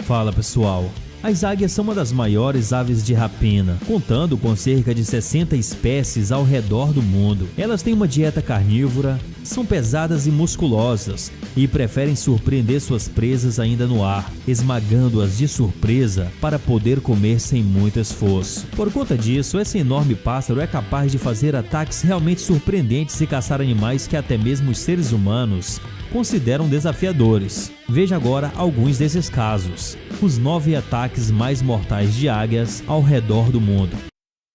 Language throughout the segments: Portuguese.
Fala pessoal, as águias são uma das maiores aves de rapina, contando com cerca de 60 espécies ao redor do mundo. Elas têm uma dieta carnívora, são pesadas e musculosas e preferem surpreender suas presas ainda no ar, esmagando-as de surpresa para poder comer sem muito esforço. Por conta disso, esse enorme pássaro é capaz de fazer ataques realmente surpreendentes e caçar animais que até mesmo os seres humanos consideram desafiadores. Veja agora alguns desses casos. Os 9 ataques mais mortais de águias ao redor do mundo.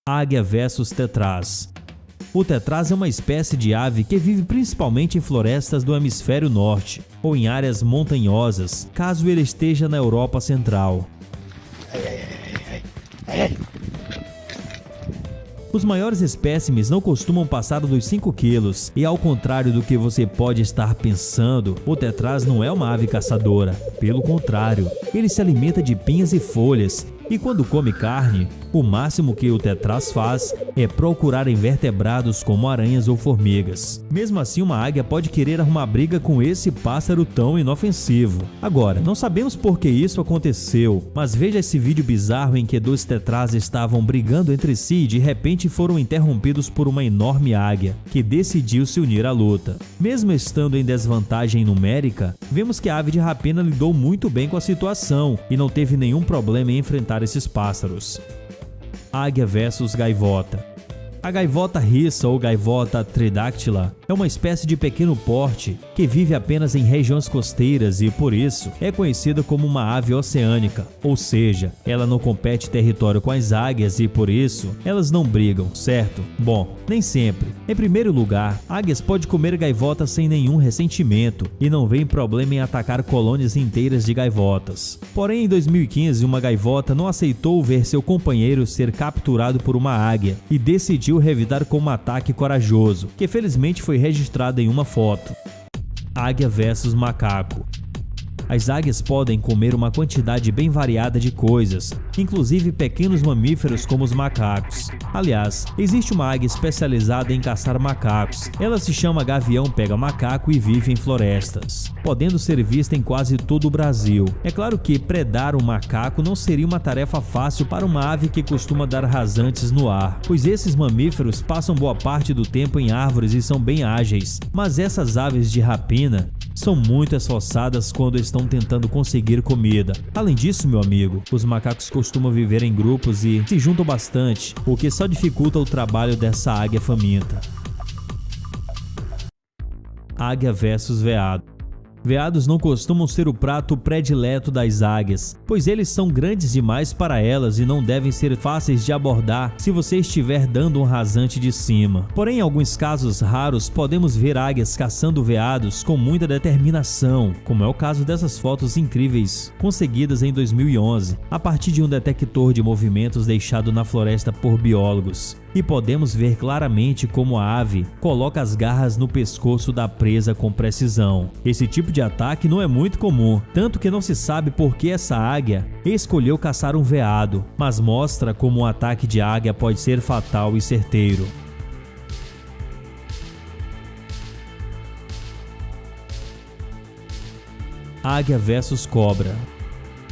Águia versus tetraz. O tetraz é uma espécie de ave que vive principalmente em florestas do hemisfério norte ou em áreas montanhosas, caso ele esteja na Europa Central. Os maiores espécimes não costumam passar dos 5 quilos e, ao contrário do que você pode estar pensando, o tetraz não é uma ave caçadora. Pelo contrário, ele se alimenta de pinhas e folhas e, quando come carne, o máximo que o tetraz faz é procurar invertebrados como aranhas ou formigas. Mesmo assim, uma águia pode querer arrumar briga com esse pássaro tão inofensivo. Agora, não sabemos por que isso aconteceu, mas veja esse vídeo bizarro em que 2 tetraz estavam brigando entre si e de repente foram interrompidos por uma enorme águia, que decidiu se unir à luta. Mesmo estando em desvantagem numérica, vemos que a ave de rapina lidou muito bem com a situação e não teve nenhum problema em enfrentar esses pássaros. Águia versus gaivota. A gaivota rissa ou gaivota tridáctila é uma espécie de pequeno porte que vive apenas em regiões costeiras e, por isso, é conhecida como uma ave oceânica, ou seja, ela não compete território com as águias e, por isso, elas não brigam, certo? Bom, nem sempre. Em primeiro lugar, águias podem comer gaivotas sem nenhum ressentimento e não vem problema em atacar colônias inteiras de gaivotas. Porém, em 2015, uma gaivota não aceitou ver seu companheiro ser capturado por uma águia e decidiu revidar com um ataque corajoso, que felizmente foi registrado em uma foto. Águia versus macaco. As águias podem comer uma quantidade bem variada de coisas, inclusive pequenos mamíferos como os macacos. Aliás, existe uma águia especializada em caçar macacos. Ela se chama gavião pega-macaco e vive em florestas, podendo ser vista em quase todo o Brasil. É claro que predar um macaco não seria uma tarefa fácil para uma ave que costuma dar rasantes no ar, pois esses mamíferos passam boa parte do tempo em árvores e são bem ágeis. Mas essas aves de rapina são muito esforçadas quando estão tentando conseguir comida. Além disso, meu amigo, os macacos costumam viver em grupos e se juntam bastante, o que só dificulta o trabalho dessa águia faminta. Águia versus veado. Veados não costumam ser o prato predileto das águias, pois eles são grandes demais para elas e não devem ser fáceis de abordar se você estiver dando um rasante de cima. Porém, em alguns casos raros, podemos ver águias caçando veados com muita determinação, como é o caso dessas fotos incríveis conseguidas em 2011, a partir de um detector de movimentos deixado na floresta por biólogos. E podemos ver claramente como a ave coloca as garras no pescoço da presa com precisão. Esse tipo de ataque não é muito comum, tanto que não se sabe por que essa águia escolheu caçar um veado, mas mostra como um ataque de águia pode ser fatal e certeiro. Águia versus cobra.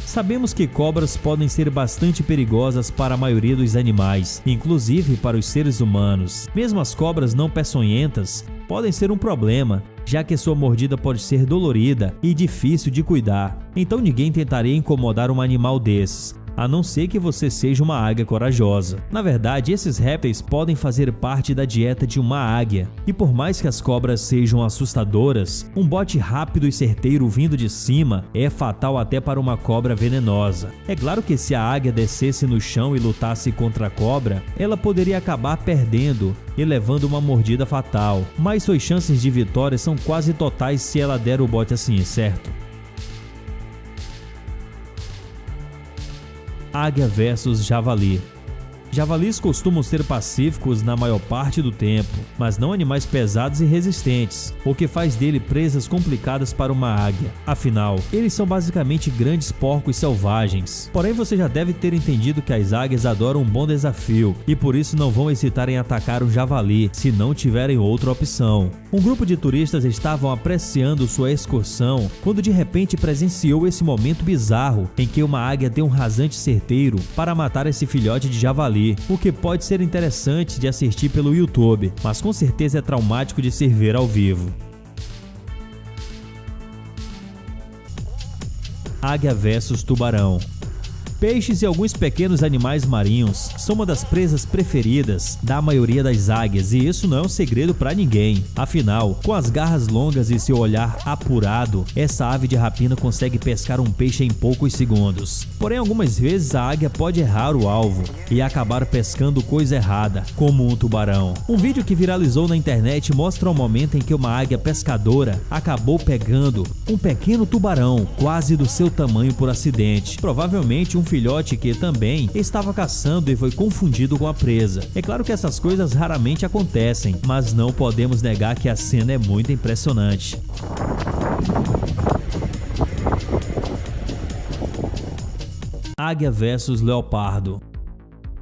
Sabemos que cobras podem ser bastante perigosas para a maioria dos animais, inclusive para os seres humanos. Mesmo as cobras não peçonhentas podem ser um problema, já que sua mordida pode ser dolorida e difícil de cuidar. Então ninguém tentaria incomodar um animal desses, a não ser que você seja uma águia corajosa. Na verdade, esses répteis podem fazer parte da dieta de uma águia, e por mais que as cobras sejam assustadoras, um bote rápido e certeiro vindo de cima é fatal até para uma cobra venenosa. É claro que se a águia descesse no chão e lutasse contra a cobra, ela poderia acabar perdendo e levando uma mordida fatal, mas suas chances de vitória são quase totais se ela der o bote assim, certo? Águia versus javali. Javalis costumam ser pacíficos na maior parte do tempo, mas não animais pesados e resistentes, o que faz dele presas complicadas para uma águia. Afinal, eles são basicamente grandes porcos selvagens. Porém, você já deve ter entendido que as águias adoram um bom desafio e por isso não vão hesitar em atacar um javali se não tiverem outra opção. Um grupo de turistas estavam apreciando sua excursão quando de repente presenciou esse momento bizarro em que uma águia deu um rasante certeiro para matar esse filhote de javali, o que pode ser interessante de assistir pelo YouTube, mas com certeza é traumático de se ver ao vivo. Águia versus tubarão. Peixes e alguns pequenos animais marinhos são uma das presas preferidas da maioria das águias e isso não é um segredo para ninguém. Afinal, com as garras longas e seu olhar apurado, essa ave de rapina consegue pescar um peixe em poucos segundos. Porém, algumas vezes a águia pode errar o alvo e acabar pescando coisa errada, como um tubarão. Um vídeo que viralizou na internet mostra o momento em que uma águia pescadora acabou pegando um pequeno tubarão, quase do seu tamanho por acidente. Provavelmente um filhote que também estava caçando e foi confundido com a presa. É claro que essas coisas raramente acontecem, mas não podemos negar que a cena é muito impressionante. Águia versus leopardo.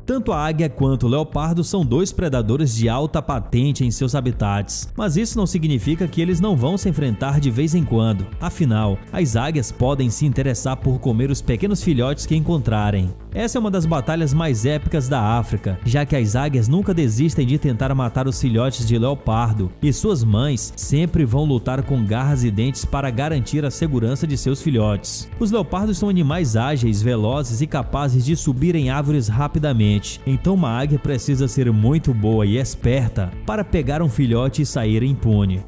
Tanto a águia quanto o leopardo são dois predadores de alta patente em seus habitats, mas isso não significa que eles não vão se enfrentar de vez em quando. Afinal, as águias podem se interessar por comer os pequenos filhotes que encontrarem. Essa é uma das batalhas mais épicas da África, já que as águias nunca desistem de tentar matar os filhotes de leopardo, e suas mães sempre vão lutar com garras e dentes para garantir a segurança de seus filhotes. Os leopardos são animais ágeis, velozes e capazes de subir em árvores rapidamente, então uma águia precisa ser muito boa e esperta para pegar um filhote e sair impune.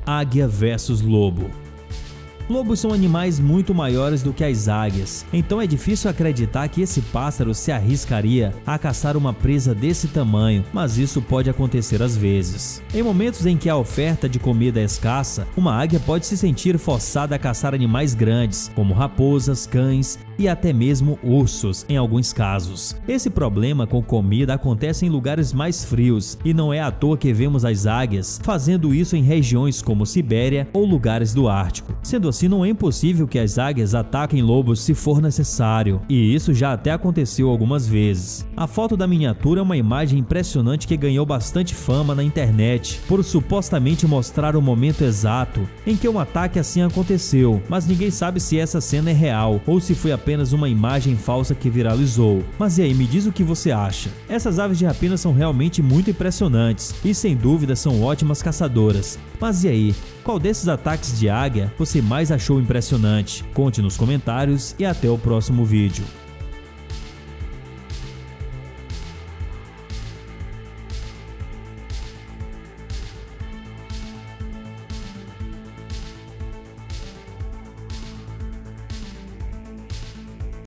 Águia versus lobo. Lobos são animais muito maiores do que as águias, então é difícil acreditar que esse pássaro se arriscaria a caçar uma presa desse tamanho, mas isso pode acontecer às vezes. Em momentos em que a oferta de comida é escassa, uma águia pode se sentir forçada a caçar animais grandes, como raposas, cães e até mesmo ursos em alguns casos. Esse problema com comida acontece em lugares mais frios e não é à toa que vemos as águias fazendo isso em regiões como Sibéria ou lugares do Ártico. Sendo assim, não é impossível que as águias ataquem lobos se for necessário, e isso já até aconteceu algumas vezes. A foto da miniatura é uma imagem impressionante que ganhou bastante fama na internet por supostamente mostrar o momento exato em que um ataque assim aconteceu, mas ninguém sabe se essa cena é real ou se foi apenas uma imagem falsa que viralizou. Mas e aí, me diz o que você acha? Essas aves de rapina são realmente muito impressionantes e sem dúvida são ótimas caçadoras. Mas e aí, qual desses ataques de águia você mais achou impressionante? Conte nos comentários e até o próximo vídeo.